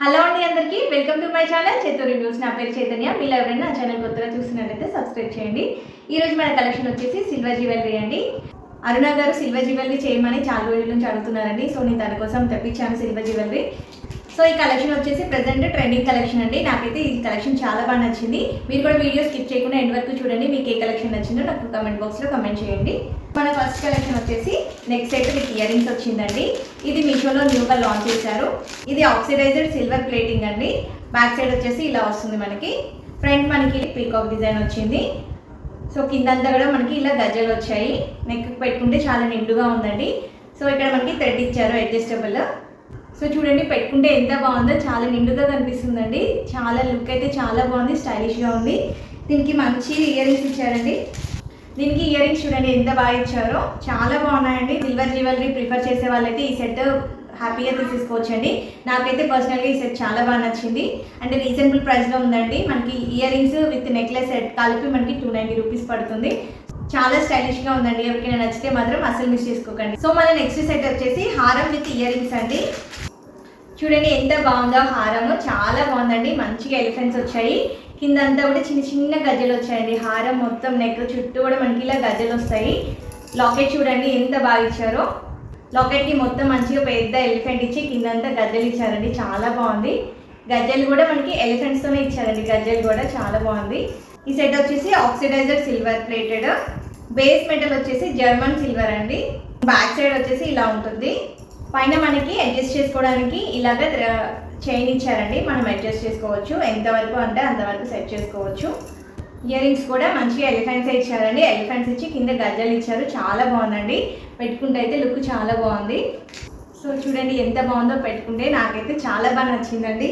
Hello అండి అందరికీ welcome to my channel చేతు రివ్యూస్. నా పేరు చైతన్య. మీరు ఎవరైనా నా ఛానల్ కొత్తగా చూసినట్లయితే సబ్స్క్రైబ్ చేయండి. ఈరోజు మన కలెక్షన్ వచ్చేసి సిల్వర్ జ్యువెలరీ అండి. అరుణ గారు సిల్వర్ జ్యువెలరీ చేయమని చాలా రోజుల నుంచి అడుగుతున్నారండి. సో నేను తన కోసం తెప్పించాను సిల్వర్ జ్యువెలరీ. సో ఈ కలెక్షన్ వచ్చేసి ప్రెజెంట్ ట్రెండింగ్ కలెక్షన్ అండి. నాకైతే ఈ కలెక్షన్ చాలా బాగా నచ్చింది. మీరు కూడా వీడియో స్కిప్ చేయకుండా ఎండ్ వరకు చూడండి. మీకు ఏ కలెక్షన్ నచ్చిందో నాకు కామెంట్ బాక్స్లో కామెంట్ చేయండి. మన ఫస్ట్ కలెక్షన్ వచ్చేసి neck set with ear rings వచ్చిందండి. ఇది మీషోలో న్యూగా లాంచ్ చేశారు. ఇది ఆక్సిడైజ్డ్ సిల్వర్ ప్లేటింగ్ అండి. బ్యాక్ సైడ్ వచ్చేసి ఇలా వస్తుంది మనకి. ఫ్రంట్ మనకి పీకాక్ డిజైన్ వచ్చింది. సో కిందంతా కూడా మనకి ఇలా గజ్జలు వచ్చాయి. నెక్ పెట్టుకుంటే చాలా నిండుగా ఉందండి. సో ఇక్కడ మనకి థ్రెడ్ ఇచ్చారు అడ్జస్టబుల్. సో చూడండి పెట్టుకుంటే ఎంత బాగుందో, చాలా నిండుగా కనిపిస్తుందండి. చాలా లుక్ అయితే చాలా బాగుంది, స్టైలిష్గా ఉంది. దీనికి మంచి ఇయర్ రింగ్స్ ఇచ్చారండి. దీనికి ఇయర్ రింగ్స్ చూడండి ఎంత బాగా ఇచ్చారో, చాలా బాగున్నాయండి. సిల్వర్ జ్యువెలరీ ప్రిఫర్ చేసే వాళ్ళైతే ఈ సెట్ హ్యాపీగా తీసేసుకోవచ్చండి. నాకైతే పర్సనల్గా ఈ సెట్ చాలా బాగా నచ్చింది. అంటే రీజనబుల్ ప్రైస్లో ఉందండి. మనకి ear rings with necklace set కలిపి మనకి 290 రూపీస్ పడుతుంది. చాలా స్టైలిష్గా ఉందండి. ఎవరికైనా నచ్చితే మాత్రం అసలు మిస్ చేసుకోకండి. సో మన నెక్స్ట్ సెట్ వచ్చేసి హారం విత్ ఇయర్ రింగ్స్ అండి. చూడండి ఎంత బాగుందో హారము, చాలా బాగుందండి. మంచిగా ఎలిఫెంట్స్ వచ్చాయి. కిందంతా కూడా చిన్న చిన్న గజ్జలు వచ్చాయండి. హారం మొత్తం నెక్ చుట్టూ కూడా మనకి ఇలా గజ్జలు వస్తాయి. లాకెట్ చూడండి ఎంత బాగా ఇచ్చారో. లాకెట్కి మొత్తం మంచిగా పెద్ద ఎలిఫెంట్ ఇచ్చి కిందంతా గజ్జలు ఇచ్చారండి. చాలా బాగుంది. గజ్జలు కూడా మనకి ఎలిఫెంట్స్తోనే ఇచ్చారండి. గజ్జలు కూడా చాలా బాగుంది. ఈ సెట్ వచ్చేసి oxidiser silver plated. Base metal వచ్చేసి జర్మన్ సిల్వర్ అండి. బ్యాక్ సైడ్ వచ్చేసి ఇలా ఉంటుంది. పైన మనకి అడ్జస్ట్ చేసుకోవడానికి ఇలాగ చైన్ ఇచ్చారండి. మనం అడ్జస్ట్ చేసుకోవచ్చు, ఎంతవరకు అంటే అంతవరకు సెట్ చేసుకోవచ్చు. ఇయర్ రింగ్స్ కూడా మంచిగా ఎలిఫెంట్స్ ఇచ్చారండి. ఎలిఫెంట్స్ ఇచ్చి కింద గజ్జలు ఇచ్చారు. చాలా బాగుందండి. పెట్టుకుంటే అయితే లుక్ చాలా బాగుంది. సో చూడండి ఎంత బాగుందో పెట్టుకుంటే. నాకైతే చాలా బాగా నచ్చిందండి.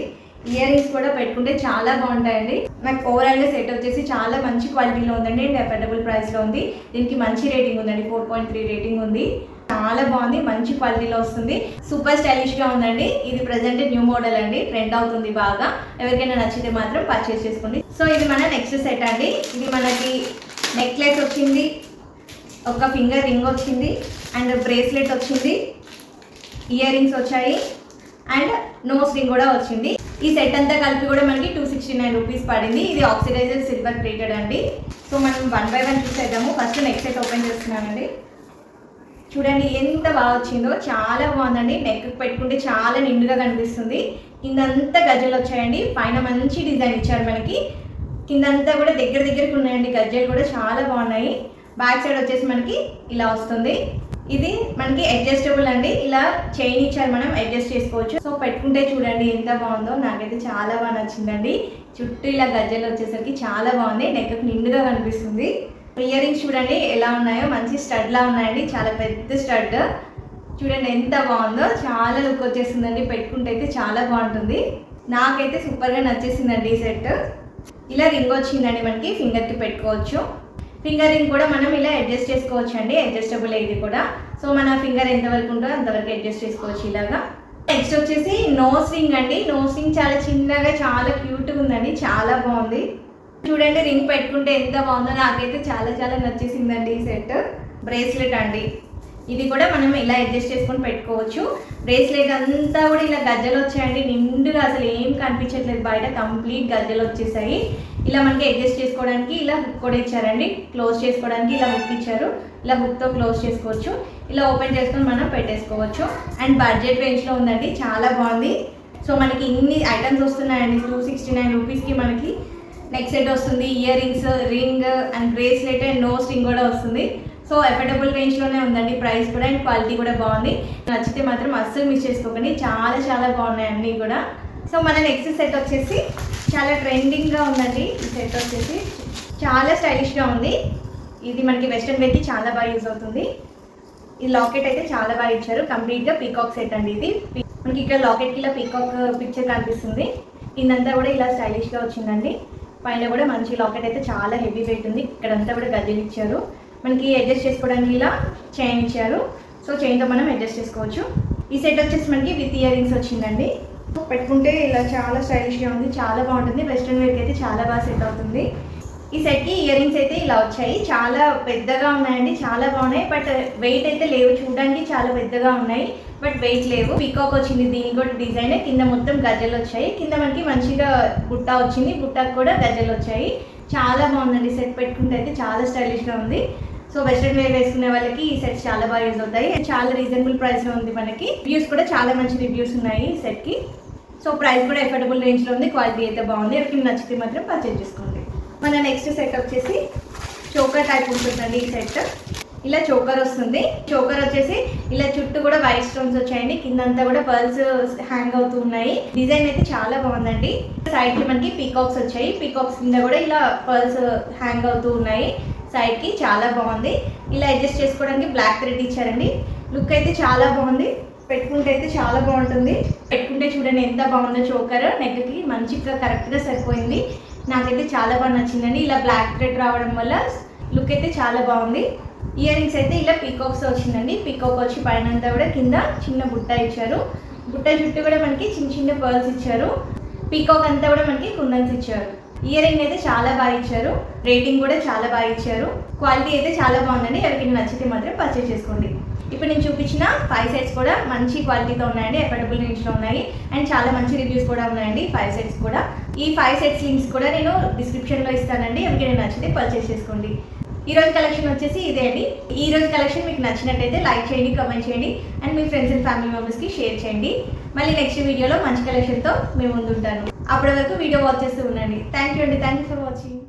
ఇయర్ రింగ్స్ కూడా పెట్టుకుంటే చాలా బాగుంటాయండి. నాకు ఓవరాల్గా సెట్ వచ్చేసి చాలా మంచి క్వాలిటీలో ఉందండి అండ్ అఫోర్డబుల్ ప్రైస్లో ఉంది. దీనికి మంచి రేటింగ్ ఉందండి, 4.3 రేటింగ్ ఉంది. చాలా బాగుంది, మంచి క్వాలిటీలో వస్తుంది. సూపర్ స్టైలిష్గా ఉందండి. ఇది ప్రజెంట్ న్యూ మోడల్ అండి, ట్రెండ్ అవుతుంది బాగా. ఎవరికైనా నచ్చితే మాత్రం పర్చేస్ చేసుకోండి. సో ఇది మన నెక్స్ట్ సెట్ అండి. ఇది మనకి నెక్లెస్ వచ్చింది, ఒక ఫింగర్ రింగ్ వచ్చింది అండ్ బ్రేస్లెట్ వచ్చింది, ఇయర్ రింగ్స్ వచ్చాయి అండ్ నోస్ రింగ్ కూడా వచ్చింది. ఈ సెట్ అంతా కలిపి కూడా మనకి 269 రూపీస్ పడింది. ఇది ఆక్సిడైజర్ సిల్వర్ ప్లేటెడ్ అండి. సో మనం 1 by 1 చూసేద్దాము. ఫస్ట్ నెక్ సెట్ ఓపెన్ చేస్తున్నానండి. చూడండి ఎంత బాగా వచ్చిందో, చాలా బాగుందండి. నెక్ పెట్టుకుంటే చాలా నిండుగా కనిపిస్తుంది. కిందంతా గజ్జలు వచ్చాయండి. పైన మంచి డిజైన్ ఇచ్చారు మనకి. కిందంతా కూడా దగ్గరికి ఉన్నాయండి. గజ్జలు కూడా చాలా బాగున్నాయి. బ్యాక్ సైడ్ వచ్చేసి మనకి ఇలా వస్తుంది. ఇది మనకి అడ్జస్టబుల్ అండి. ఇలా చైన్ ఇచ్చారు, మనం అడ్జస్ట్ చేసుకోవచ్చు. సో పెట్టుకుంటే చూడండి ఎంత బాగుందో. నాకైతే చాలా బాగా నచ్చిందండి. చుట్టూ ఇలా గజ్జలు వచ్చేసరికి చాలా బాగుంది. నెక్ నిండుగా కనిపిస్తుంది. ఇయర్ రింగ్స్ చూడండి ఎలా ఉన్నాయో, మంచి స్టడ్లా ఉన్నాయండి. చాలా పెద్ద స్టడ్. చూడండి ఎంత బాగుందో, చాలా లుక్ వచ్చేసిందండి. పెట్టుకుంటే అయితే చాలా బాగుంటుంది. నాకైతే సూపర్గా నచ్చేసిందండి ఈ సెట్. ఇలా రింగ్ వచ్చిందండి మనకి, ఫింగర్కి పెట్టుకోవచ్చు. ఫింగర్ రింగ్ కూడా మనం ఇలా అడ్జస్ట్ చేసుకోవచ్చు అండి. అడ్జస్టబుల్ ఇది కూడా. సో మన ఫింగర్ ఎంతవరకు ఉంటుందో అంతవరకు అడ్జస్ట్ చేసుకోవచ్చు ఇలాగా. నెక్స్ట్ వచ్చేసి నోస్ రింగ్ అండి. నోస్ రింగ్ చాలా చిన్నగా చాలా క్యూట్గా ఉందండి. చాలా బాగుంది. చూడండి రింగ్ పెట్టుకుంటే ఎంత బాగుందో. నాకైతే చాలా నచ్చేసిందండి ఈ సెట్. బ్రేస్లెట్ అండి. ఇది కూడా మనం ఇలా అడ్జస్ట్ చేసుకొని పెట్టుకోవచ్చు. బ్రేస్లెట్ అంతా కూడా ఇలా గజ్జలు వచ్చాయండి. నిండుగా అసలు ఏం కనిపించట్లేదు బయట, కంప్లీట్ గజ్జలు వచ్చేసాయి. ఇలా మనకి అడ్జస్ట్ చేసుకోవడానికి ఇలా హుక్ కూడా ఇచ్చారండి. క్లోజ్ చేసుకోవడానికి ఇలా హుక్ ఇచ్చారు. ఇలా హుక్తో క్లోజ్ చేసుకోవచ్చు. ఇలా ఓపెన్ చేసుకొని మనం పెట్టేసుకోవచ్చు. అండ్ బడ్జెట్ రేంజ్లో ఉందండి. చాలా బాగుంది. సో మనకి ఇన్ని ఐటమ్స్ వస్తున్నాయండి. 269 రూపీస్కి మనకి నెక్ సెట్ వస్తుంది, ear rings, ring and bracelet and nose ring కూడా వస్తుంది. సో అఫోర్డబుల్ రేంజ్లోనే ఉందండి. ప్రైస్ కూడా అండ్ క్వాలిటీ కూడా బాగుంది. నచ్చితే మాత్రం అస్సలు మిస్ చేసుకోకండి. చాలా బాగున్నాయి అన్నీ కూడా. సో మన నెక్స్ట్ సెట్ వచ్చేసి చాలా ట్రెండింగ్గా ఉందండి. ఈ సెట్ వచ్చేసి చాలా స్టైలిష్గా ఉంది. ఇది మనకి వెస్ట్రన్ వేర్కి చాలా బాగా యూజ్ అవుతుంది. ఈ లాకెట్ అయితే చాలా బాగా ఇచ్చారు. కంప్లీట్గా పీకాక్ సెట్ అండి. ఇది మనకి ఇక్కడ లాకెట్కి ఇలా పీకాక్ పిక్చర్ కనిపిస్తుంది. కిందంతా కూడా ఇలా స్టైలిష్గా వచ్చిందండి. పైన కూడా మంచి లాకెట్ అయితే చాలా హెవీ వెయిట్ ఉంది. ఇక్కడంతా కూడా గజ్జలు ఇచ్చారు. మనకి అడ్జస్ట్ చేసుకోవడానికి ఇలా చైన్ ఇచ్చారు. సో చైన్తో మనం అడ్జస్ట్ చేసుకోవచ్చు. ఈ సెట్ వచ్చేసి మనకి విత్ ఇయర్ రింగ్స్ వచ్చిందండి. పెట్టుకుంటే ఇలా చాలా స్టైలిష్గా ఉంది. చాలా బాగుంటుంది. వెస్ట్రన్ వేర్కి అయితే చాలా బాగా సెట్ అవుతుంది. ఈ సెట్కి ఇయర్ రింగ్స్ అయితే ఇలా వచ్చాయి. చాలా పెద్దగా ఉన్నాయండి. చాలా బాగున్నాయి. బట్ వెయిట్ అయితే లేవు. చూడడానికి చాలా పెద్దగా ఉన్నాయి. బట్ వెయిట్ లేవు. పీకాక్ వచ్చింది దీనికి కూడా డిజైన్. కింద మొత్తం గజ్జలు వచ్చాయి. కింద మనకి మంచిగా బుట్ట వచ్చింది. బుట్టకు కూడా గజ్జలు వచ్చాయి. చాలా బాగుందండి. సెట్ పెట్టుకుంటే అయితే చాలా స్టైలిష్గా ఉంది. సో వెస్ట్రన్ వేర్ వేసుకునే వాళ్ళకి ఈ సెట్స్ చాలా బాగా యూజ్ అవుతాయి. చాలా రీజనబుల్ ప్రైస్లో ఉంది మనకి. రివ్యూస్ కూడా చాలా మంచి రివ్యూస్ ఉన్నాయి ఈ సెట్కి. సో ప్రైస్ కూడా ఎఫోర్డబుల్ రేంజ్లో ఉంది. క్వాలిటీ అయితే బాగుంది. ఎవరికి నచ్చితే మాత్రం పర్చేజ్ చేసుకోండి. మన నెక్స్ట్ సెట్ వచ్చేసి చోకర్ టైప్ ఉంటుందండి. ఈ సెట్ ఇలా చోకర్ వస్తుంది. చోకర్ వచ్చేసి ఇలా చుట్టూ కూడా వైట్ స్టోన్స్ వచ్చాయండి. కిందంతా కూడా పర్ల్స్ హ్యాంగ్ అవుతూ ఉన్నాయి. డిజైన్ అయితే చాలా బాగుందండి. సైడ్ కి మనకి పీకాక్స్ వచ్చాయి. పీకాక్స్ కింద కూడా ఇలా పర్ల్స్ హ్యాంగ్ అవుతూ ఉన్నాయి. సైడ్ కి చాలా బాగుంది. ఇలా అడ్జస్ట్ చేసుకోవడానికి బ్లాక్ థ్రెడ్ ఇచ్చారండి. లుక్ అయితే చాలా బాగుంది. పెట్టుకుంటే అయితే చాలా బాగుంటుంది. పెట్టుకుంటే చూడండి ఎంత బాగుందో. చోకర్ నెక్ కి మంచిగా కరెక్ట్గా సరిపోయింది. నాకైతే చాలా బాగా నచ్చిందండి. ఇలా బ్లాక్ థ్రెడ్ రావడం వల్ల లుక్ అయితే చాలా బాగుంది. ఇయర్ రింగ్స్ అయితే ఇలా పీకాక్స్ వచ్చిందండి. పీకాక్ వచ్చి పైన అంతా కూడా కింద చిన్న బుట్ట ఇచ్చారు. బుట్ట చుట్టూ కూడా మనకి చిన్న చిన్న పర్ల్స్ ఇచ్చారు. పీకాక్ అంతా కూడా మనకి కుందన్స్ ఇచ్చారు. ఇయర్ రింగ్ అయితే చాలా బాగా ఇచ్చారు. రేటింగ్ కూడా చాలా బాగా ఇచ్చారు. క్వాలిటీ అయితే చాలా బాగుందండి. ఎవరికైనా నచ్చితే మాత్రం పర్చేస్ చేసుకోండి. ఇప్పుడు నేను చూపించిన 5 సెట్స్ కూడా మంచి క్వాలిటీతో ఉన్నాయండి. ఎఫోర్డబుల్ రేంజ్లో ఉన్నాయి. అండ్ చాలా మంచి రివ్యూస్ కూడా ఉన్నాయండి 5 సెట్స్ కూడా. ఈ 5 సెట్స్ లింక్స్ కూడా నేను డిస్క్రిప్షన్లో ఇస్తానండి. ఎవరికైనా నచ్చితే పర్చేస్ చేసుకోండి. ఈ రోజు కలెక్షన్ వచ్చేసి ఇదే అండి. ఈ రోజు కలెక్షన్ మీకు నచ్చినట్టయితే లైక్ చేయండి, కామెంట్ చేయండి and me friends and family మెంబర్స్కి షేర్ చేయండి. మళ్ళీ నెక్స్ట్ వీడియోలో మంచి కలెక్షన్తో మేము ముందుంటాను. అప్పటి వరకు వీడియో వాచ్ చేస్తూ ఉండండి. థ్యాంక్ యూ అండి. Thank you for watching.